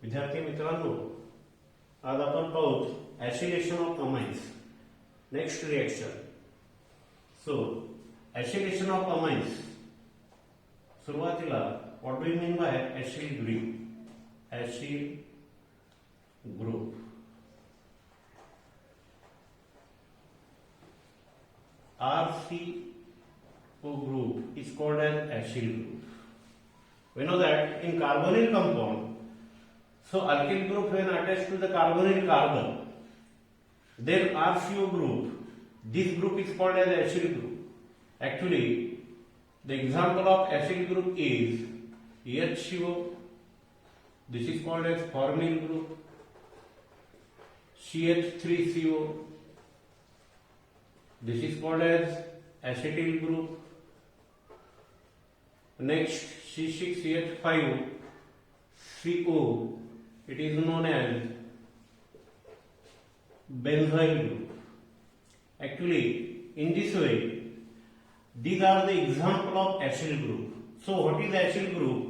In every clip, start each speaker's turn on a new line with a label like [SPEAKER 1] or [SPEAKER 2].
[SPEAKER 1] विद्यार्थी मित्रांनो, आज आपण पाहू acylation of amines. Next reaction. So acylation of amines. सुरुवातीला what do you mean by acyl group? Acyl group RCO group is called as acyl group. We know that in carbonyl compound, so alkyl group when attached to the carbonyl carbon, then RCO group, this group is called as acyl group. Actually, the example of acyl group is HCO. This is called as formyl group. CH3CO. This is called as acetyl group. Next, C6CH5CO. It is known as benzyl group. Actually, in this way, these are the example of acyl group. So, what is acyl group?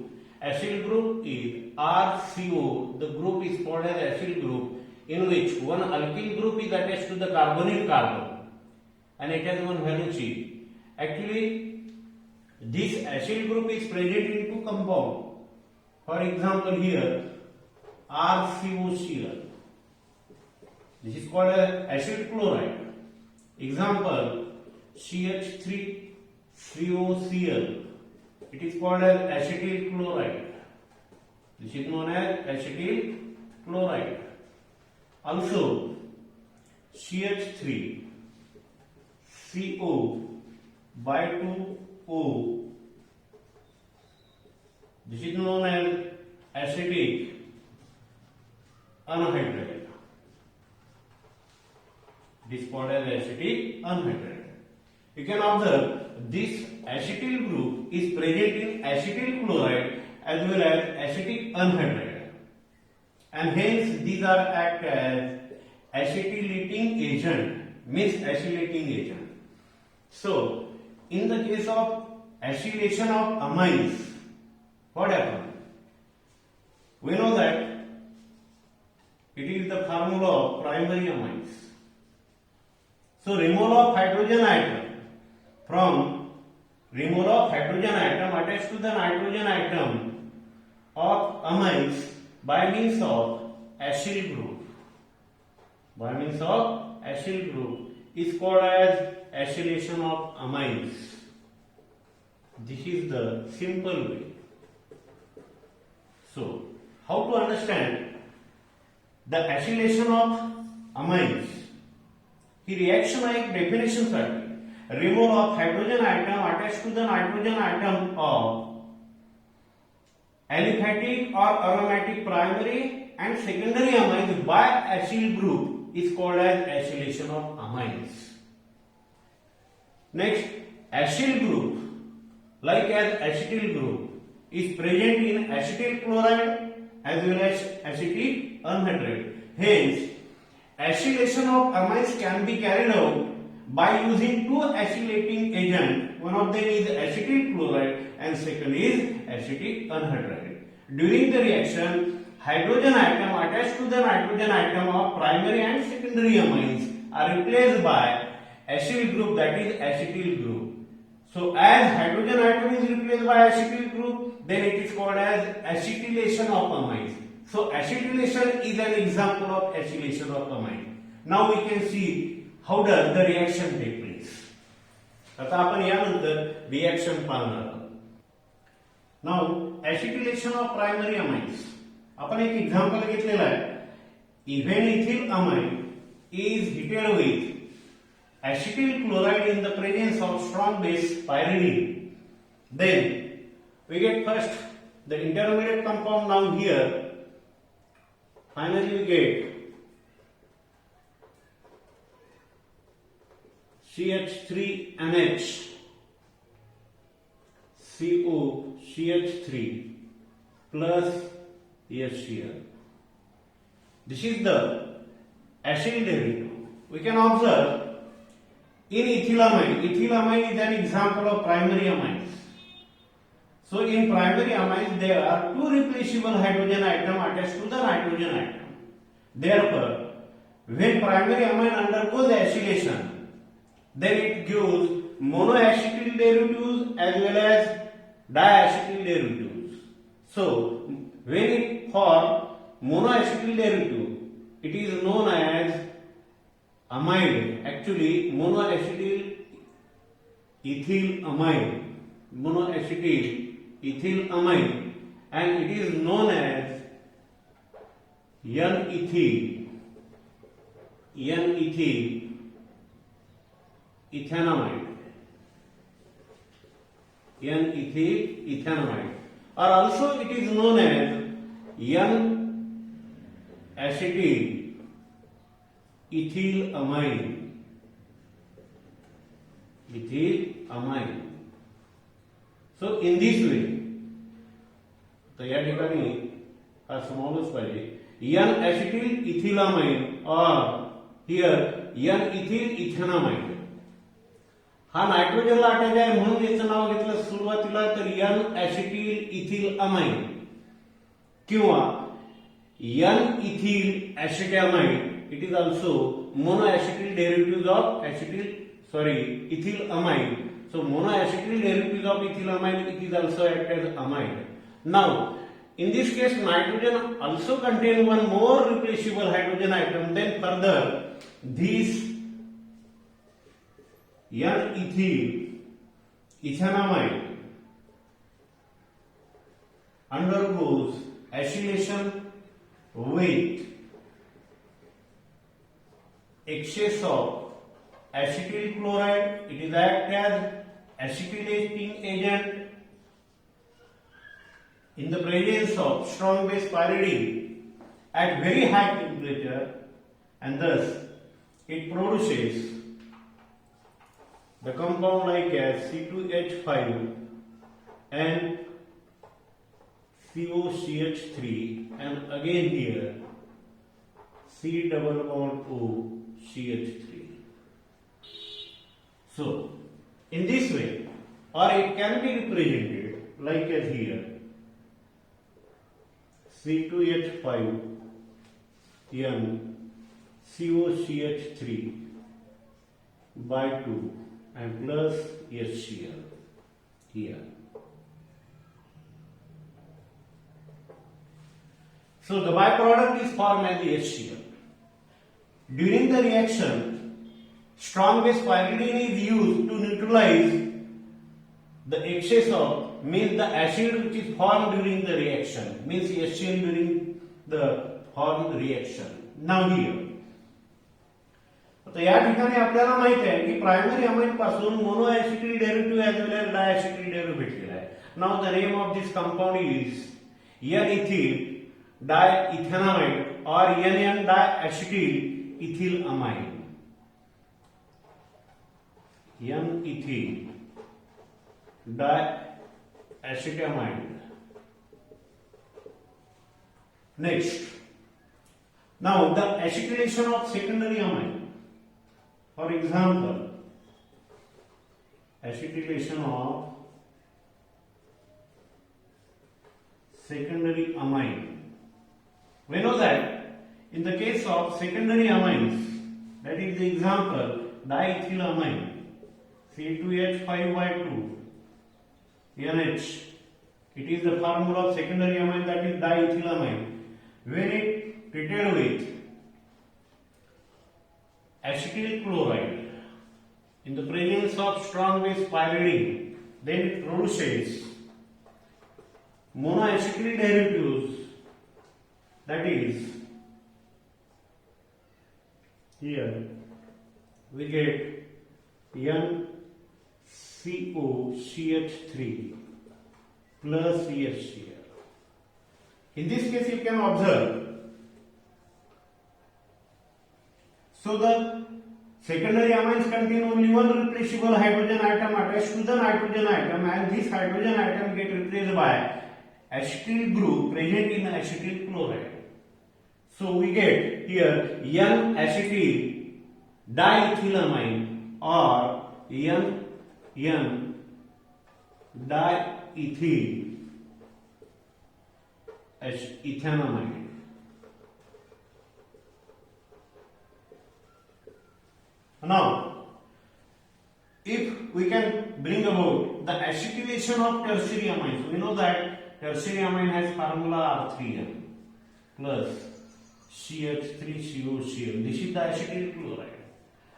[SPEAKER 1] Acyl group is RCO. The group is called as acyl group, in which one alkyl group is attached to the carbonyl carbon, and it has one value C. Actually, this acyl group is present in two compounds. For example, here RCOCl. This is called as acyl chloride. Example, CH3COCl. It is called as acetyl chloride. This is known as acetyl chloride. Also, CH3CO by 2O. This is known as acetic anhydride. This is called as acetic anhydride. You can observe this acetyl group is present in acetyl chloride as well as acetic anhydride, and hence these are act as acetylating agent, means acylating agent. So, in the case of acylation of amines, what happens? We know that it is the formula of primary amines. So, removal of hydrogen atom from removal of hydrogen atom attached to the nitrogen atom of amines by means of acyl group. By means of acyl group is called as acylation of amines. This is the simple way. So, how to understand the acylation of amines? He reaction आहे एक definition साठी. Removal of hydrogen atom attached to the nitrogen atom of aliphatic or aromatic primary and secondary amines by acyl group is called as acylation of amines. Next, acyl group, like as acetyl group, is present in acetyl chloride as well as acetic anhydride. Hence, acylation of amines can be carried out by using two acylating agents. One of them is acetyl chloride and second is acetic anhydride. During the reaction, hydrogen atom attached to the nitrogen atom of primary and secondary amines are replaced by acyl group, that is acetyl group. So, as hydrogen atom is replaced by acetyl group, then it is called as acetylation of amines. So, acetylation is an example of acylation of amine. Now we can see how does the reaction take place. आता आपण यानंतर reaction पाहणार आहोत. Now acetylation of primary amines. आपण एक example घेतलेला आहे. Even ethyl amine is heated with acetyl chloride in the presence of strong base pyridine. Then we get first the intermediate compound. Now here finally we get CH3NH CO CH3 plus HCl. This is the acyl derivative. We can observe in ethylamine. Ethylamine is an example of primary amines. So in primary amines there are two replaceable hydrogen atom attached to the nitrogen atom. Therefore, when primary amine undergoes acylation, then it gives monoacetyl derivatives as well as diacetyl derivatives. So when it forms monoacetyl derivative, it is known as amide. Actually, monoacetyl ethyl amide, monoacetyl ethyl amide, and it is known as N-ethyl ethanamide, N-ethyl ethanamide, or also it is known as N-acetyl ethyl amine, So in this way, तर या ठिकाणी हा समावेश पाहिजे N-acetyl ethylamine or here N-ethyl ethanamide. हा नायट्रोजनला attach आहे म्हणून याचं नाव घेतलं सुरुवातीला तर N-acetyl ethyl amine किंवा N-ethyl acetamide. It is also monoacetyl derivatives of ethyl amine. So monoacetyl derivatives of ethyl amine, it is also act as amide. Now in this case nitrogen also contain one more replaceable hydrogen atom. Then further this N-ethyl ethanamide undergoes acylation with excess of acetyl chloride. It is act as acetylating agent in the presence of strong base pyridine at very high temperature, and thus it produces the compound like as C2H5 and COCH3, and again here C double bond O CH3. So in this way, or it can be represented like as here C2H5 N COCH3 by 2 and plus HCl here. So the byproduct is formed as HCl. During the reaction, strong base pyridine is used to neutralize the excess of, means the acid which is formed during the reaction, means HCl during the formed reaction. Now here, आता या ठिकाणी आपल्याला माहित आहे की primary amine पासून monoacetyl derivative as well as diacetyl derivative भेटलेला आहे. Now the name of this compound is N-ethyl diethanamide or N diacetyl ethyl amine. N-ethyl diacetamide. Next, now the acetylation of secondary amine. For example, acetylation of secondary amine. We know that in the case of secondary amines, that is the example diethylamine, C2H5 NH. It is the formula of secondary amine, that is diethylamine. When it treated with acetyl chloride in the presence of strong base pyridine, then it produces monoacetyl derivatives, that is here we get NCOCH3 plus CHCl. In this case you can observe, so the secondary amines contain only one replaceable hydrogen atom attached to the nitrogen atom, and this hydrogen atom get replaced by acetyl group present in acetyl chloride. So we get here N-acetyl diethylamine or N-diethylamine. ethyl ethanamide. Now, if we can bring about the acetylation of tertiary amines, we know that tertiary amine has formula R3N plus CH3COCl. This is the acetyl chloride.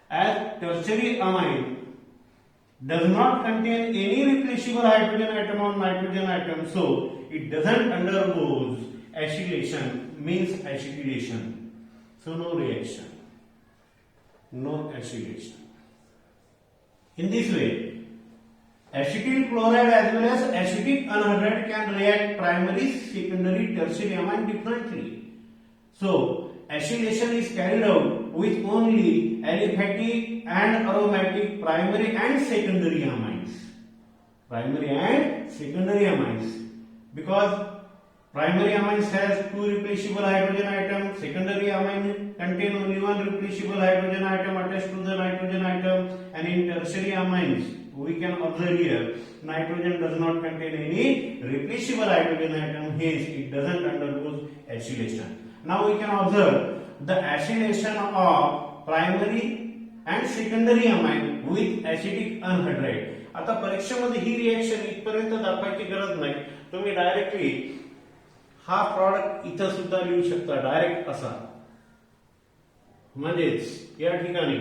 [SPEAKER 1] As tertiary amine does not contain any replaceable hydrogen atom or nitrogen atom, so it doesn't undergo acylation, means acetylation. So no reaction, no acylation. In this way, acetyl chloride as well as acetic anhydride can react primary, secondary, tertiary amine differently. So acylation is carried out with only aliphatic and aromatic primary and secondary amines. Primary and secondary amines. Because primary amines has two replaceable hydrogen atoms, secondary amine contain only one replaceable hydrogen atom attached to the nitrogen atom, and in tertiary amines we can observe here nitrogen does not contain any replaceable hydrogen atom, hence it doesn't undergo acylation. Now we can observe the acylation of primary and secondary amine with acetic anhydride. आता परीक्षेमध्ये ही reaction इथपर्यंत दाखवायची गरज नाही, तुम्ही directly हा product इथं सुद्धा लिहू शकता डायरेक्ट असा. म्हणजेच या ठिकाणी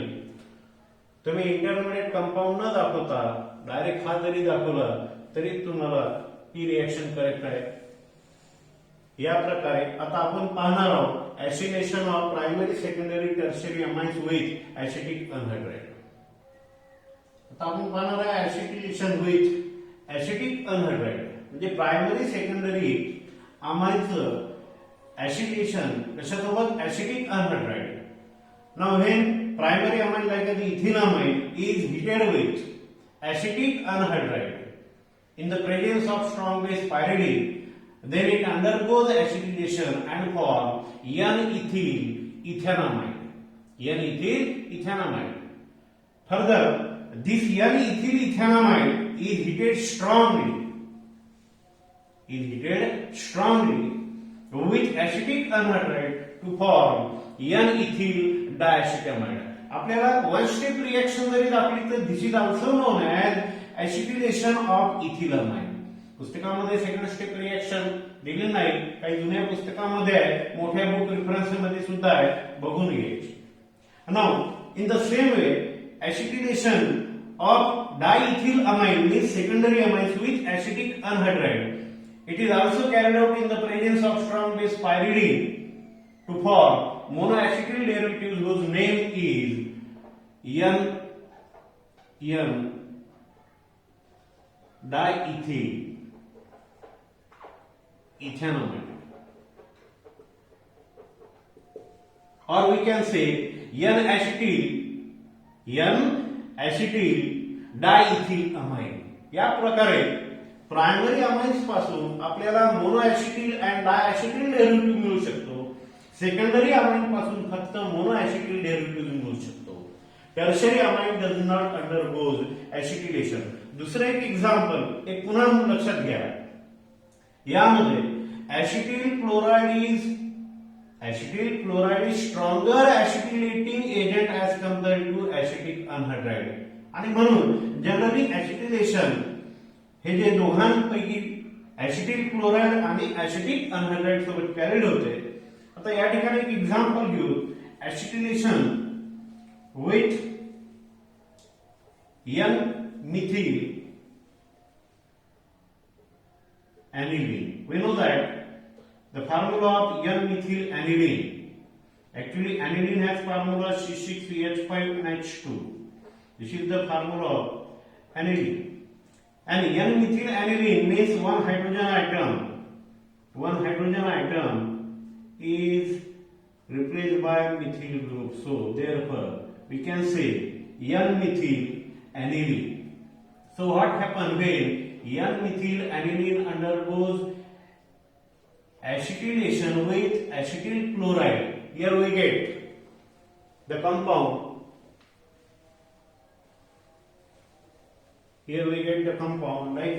[SPEAKER 1] तुम्ही इंटरमिडिएट कंपाऊंड न दाखवता डायरेक्ट हा जरी दाखवला तरी तुम्हाला ही रिएक्शन करेक्ट आहे. या प्रकारे आता आपण पाहणार आहोत acylation of primary, secondary, tertiary amines with acetic anhydride. आता आपण पाहणार आहे ऍसिटिलेशन विथ ऍसिटिक अनहायड्राइड म्हणजे प्रायमरी, सेकंडरी अमाइन्सचं ऍसिलेशन कशासोबत? Acetic anhydride. Now when primary amine like the ethylamine is heated with acetic anhydride in the presence of strong base pyridine, then it undergoes acetylation and forms N-ethyl ethanamide. N-ethyl ethanamide. Further, this N-ethyl ethanamide is heated strongly with acetic anhydride to form N-ethyl diacetamide. आपल्याला one step reaction जरी दाखवली तर this is also known as acetylation of ethylamine. पुस्तकामध्ये second step reaction दिली नाही, काही जुन्या पुस्तकामध्ये आहे, मोठ्या बुक रेफरन्स मध्ये सुद्धा आहे, बघून घ्यायची. Now in the same way acetylation of diethyl amine means secondary amines with acetic anhydride. It is also carried out in the presence of strong base pyridine to form monoacetyl derivatives whose name is N diethyl ethanamide, or we can say N-acetyl diethyl amine. या प्रकारे primary amines पासून आपल्याला मोनोएसिटिल and डायएसिटिल derivative मिळू शकतो. Secondary amine पासून फक्त मोनोएसिटिल derivative मिळू शकतो. Tertiary amine does not undergoes acetylation. दुसरं एक एक्झाम्पल एक पुन्हा लक्षात घ्या. यामध्ये acetyl chloride is stronger acetylating agent as compared to acetic anhydride. आणि म्हणून जनरली एसिटिलेशन हे जे दोघांपैकी ऍसिटिल क्लोराइड आणि ऍसिटिक अनहायड्राइड सोबत कॅरिड होते. आता या ठिकाणी एक एक्झाम्पल घेऊ. Acetylation with N-methyl aniline. We know that the formula of N-methyl aniline, actually aniline has formula C6H5NH2. This is the formula of aniline. And N-methyl aniline means one hydrogen atom is replaced by methyl group. So therefore we can say N-methyl aniline. So what happens when N-methyl aniline undergoes acetylation with acetyl chloride? Here we get the compound. Here we get the compound like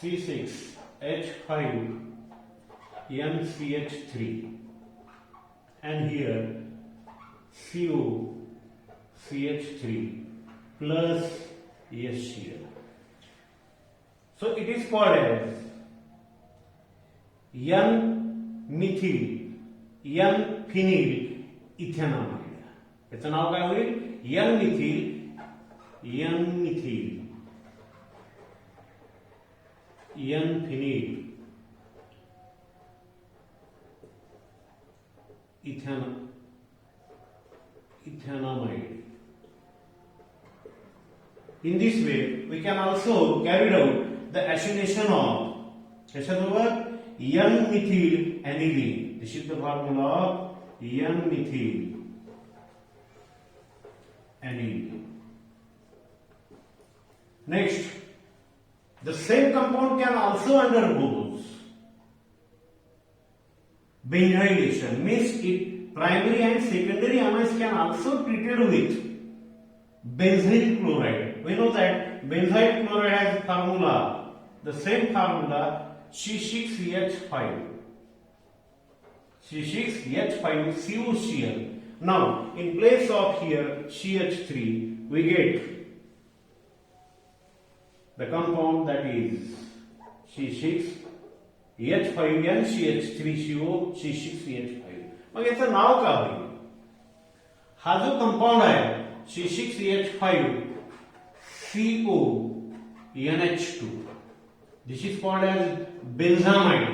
[SPEAKER 1] C6H5NCH3 and here COCH3 plus HCl. So it is called as N-methyl N-phenyl ethanamide. याचं नाव काय होईल? N-methyl N-phenyl ethanamide. In this way, we can also carry out the acylation of N-methyl aniline. This is the formula of N-methyl aniline. Next, the same compound can also undergo benzylation. Means it primary and secondary amines can also treated with benzyl chloride. We know that benzyl chloride has formula, the same formula C6H5 COCl. Now in place of here CH3 we get the compound that is C6H5NCH3CO C6H5. मग याचं नाव काय होईल? हा जो compound आहे C6H5CONH2, this is called as benzamide.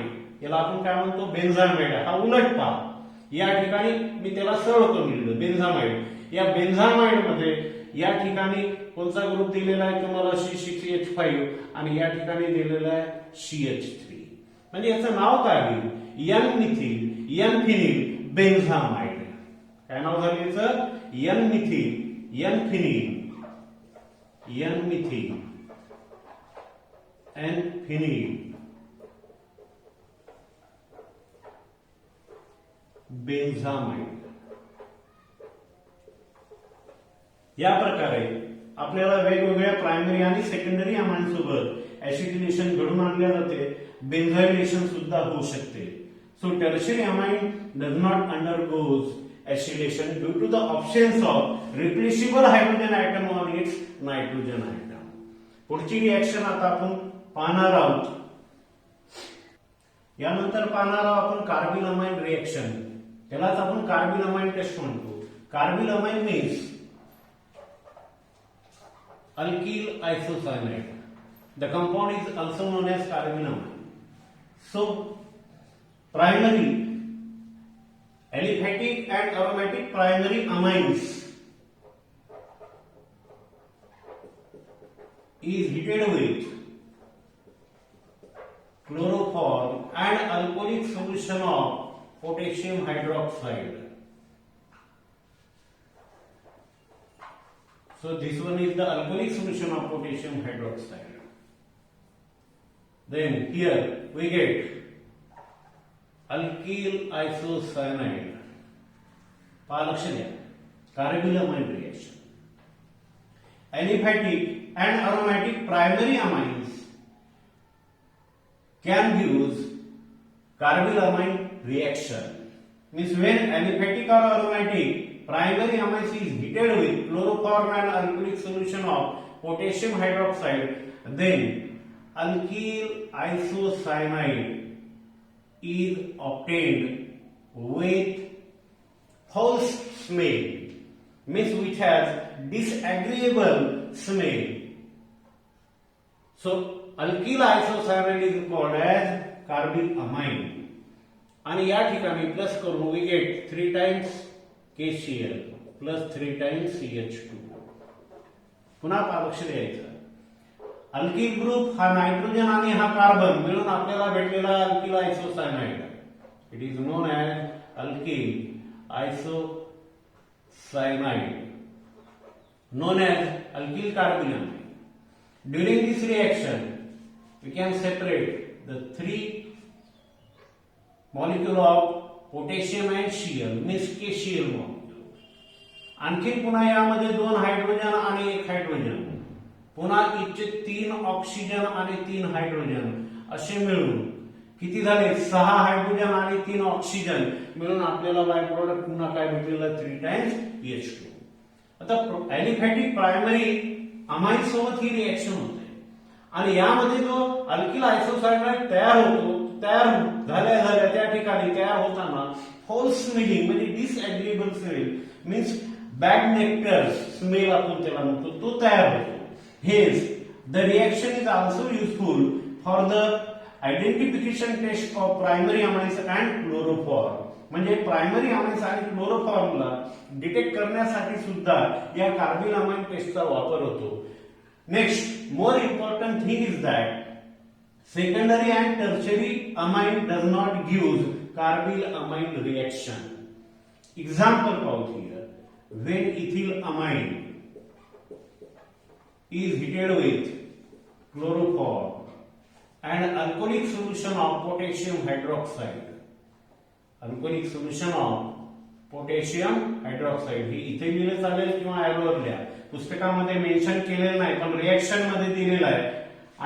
[SPEAKER 1] याला आपण काय म्हणतो? बेन्झामाइड. हा उलट पहा, या ठिकाणी मी त्याला सरळ करून लिहिलं बेन्झामाइड. या बेन्झामाइड मध्ये या ठिकाणी कोणता ग्रुप दिलेला आहे तुम्हाला? C6H5 आणि या ठिकाणी दिलेला आहे CH3. म्हणजे याचं नाव काय होईल? N-methyl N-phenyl बेन्झामाइड. काय नाव झालं याचं? N-methyl N-phenyl बेन्झामाइड. या प्रकारे आपल्याला वेगवेगळ्या प्रायमरी आणि सेकंडरी अमाइनसोबत ऍसिडिलेशन घडून आणले जाते. बेन्झायलेशन सुद्धा होऊ शकते. So tertiary amine does not undergoes acylation due to the absence of replaceable hydrogen atom on its nitrogen atom. पुढची रिएक्शन आता आपण पाहणार आहोत. यानंतर पाहणार आहोत आपण कार्बिल अमाइन रिएक्शन. त्यालाच आपण कार्बिल अमाइन टेस्ट म्हणतो. Carbyl amine means alkyl isocyanide. The compound is also known as carbyl amine. So primary aliphatic and aromatic primary amines is heated with chloroform and alcoholic solution of potassium hydroxide. So this one is the alcoholic solution of potassium hydroxide. Then here we get alkyl isocyanide. पहा लक्ष द्या, carbyl amine reaction. Aliphatic and aromatic primary amines can use carbyl amine reaction. Means when aliphatic or aromatic primary amines is heated with chloroform and alcoholic solution of potassium hydroxide, then alkyl isocyanide is obtained with false smell, means which has disagreeable smell. So alkyl isocyanide is called as carbyl amine. आणि या ठिकाणी plus करून we get 3 times KCl plus 3 times CH2. पुन्हा लक्ष द्यायचं, alkyl group हा nitrogen आणि हा कार्बन मिळून आपल्याला भेटलेला alkyl isocyanide. It is known as alkyl isocyanide, known as alkyl carbonyl. During this reaction, we can separate the 3 molecule of potassium and Cl, means KCl molecule. आणखी पुन्हा यामध्ये 2 hydrogen आणि 1 हायड्रोजन पुन्हा इथचे 3 ऑक्सिजन आणि 3 hydrogen असे मिळून किती झाले 6 हायड्रोजन आणि 3 ऑक्सिजन मिळून आपल्याला बाय प्रोडक्ट पुन्हा काय भेटलेलं 3 टाइम्स H2. आता ॲलिफॅटिक प्रायमरी अमाइन सोबत ही रिएक्शन होते आणि यामध्ये जो अल्किल आयसोसायनाइड तयार होतो तयार झाल्या त्या ठिकाणी तयार होताना फॉल्स स्मेलिंग म्हणजे disagreeable smell means bad nectar smell आपण त्याला म्हणतो तो तयार होतो. Hence the reaction is also useful for the identification test of primary amines and chloroform. म्हणजे प्रायमरी अमाइन्स आणि क्लोरोफॉर्मला डिटेक्ट करण्यासाठी सुद्धा या कार्बिल अमाइन टेस्टचा वापर होतो. Next more important thing is that secondary and tertiary amine does not give carbyl amine reaction. Example out here, when ethyl amine is heated with chloroform and alcoholic solution of potassium hydroxide, alcoholic solution of potassium hydroxide ही इथे लिहिलं चालेल किंवा ॲलोअरल्या पुस्तकामध्ये mention केलेलं नाही पण reaction मध्ये दिलेलं आहे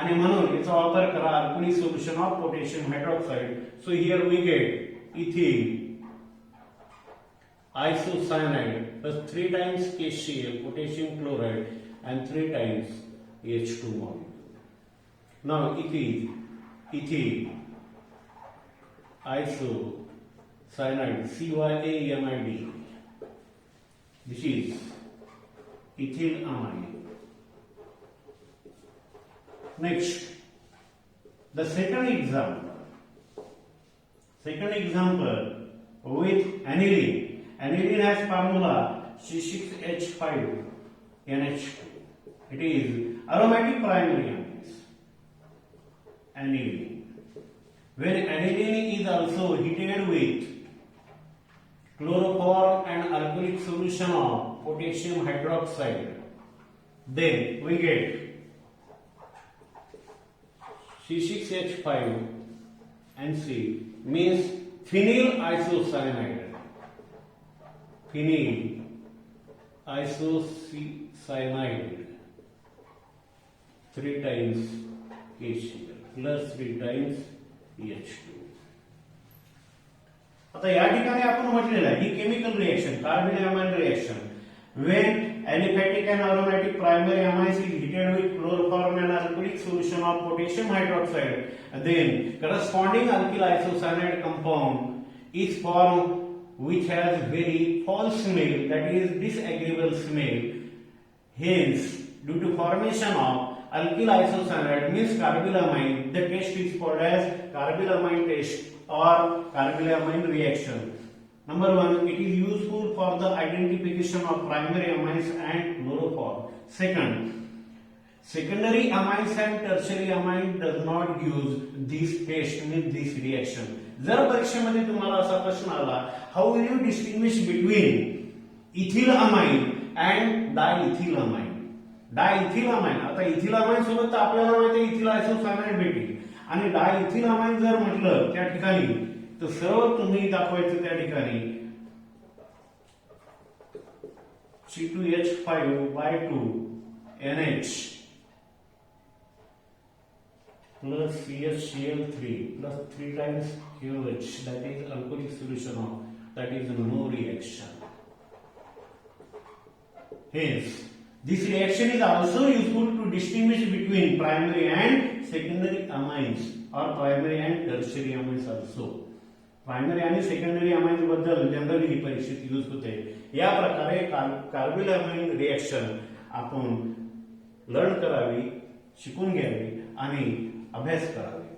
[SPEAKER 1] आणि म्हणून याचा वापर करा alcoholic solution of potassium hydroxide. So here we get ethyl isocyanide plus 3 times KCl potassium chloride and 3 times H2 molecule. Now ethyl isocyanide CYAMID. This is ethyl amine. Next, the second example with aniline. Aniline has formula C6H5NH2. It is aromatic primary amines. Aniline. When aniline is also heated with chloroform and alcoholic solution of potassium hydroxide, then we get C6H5 and C means phenyl isocyanide. Phenyl isocyanide 3 times KCl plus 3 times H2. आता या ठिकाणी आपण म्हटलेलं आहे ही chemical reaction carbylamine reaction when aliphatic and aromatic primary amines is heated with chloroform and alcoholic solution of potassium hydroxide, then corresponding alkyl isocyanide compound is formed which has very foul smell, that is disagreeable smell. Hence, due to formation of alkyl isocyanide means carbyl amine, the test is called as carbyl amine test or carbyl amine reaction. Number 1, it is useful for the identification of primary amines and chloroform. Second, secondary amines and tertiary amine does not use this test means this reaction. जर परीक्षेमध्ये तुम्हाला असा प्रश्न आला, how will you distinguish between ethyl amine and diethyl amine? Diethyl amine, आता ethyl amine सोबत तर आपल्याला माहिती आहे ethyl isocyanide भेटेल आणि diethyl amine जर म्हटलं त्या ठिकाणी तर सर्व तुम्ही दाखवायचं त्या ठिकाणी C2H5Y2NH plus CHCl3 plus 3 times QH, that is alcoholic solution of, that is no reaction. Hence, this reaction is also useful to distinguish between primary and secondary amines or primary and tertiary amines also. Primary आणि secondary amine बद्दल generally ही परीक्षेत use होते. या प्रकारे carbyl amine reaction आपण learn करावी, शिकून घ्यावी आणि अभ्यास करावी.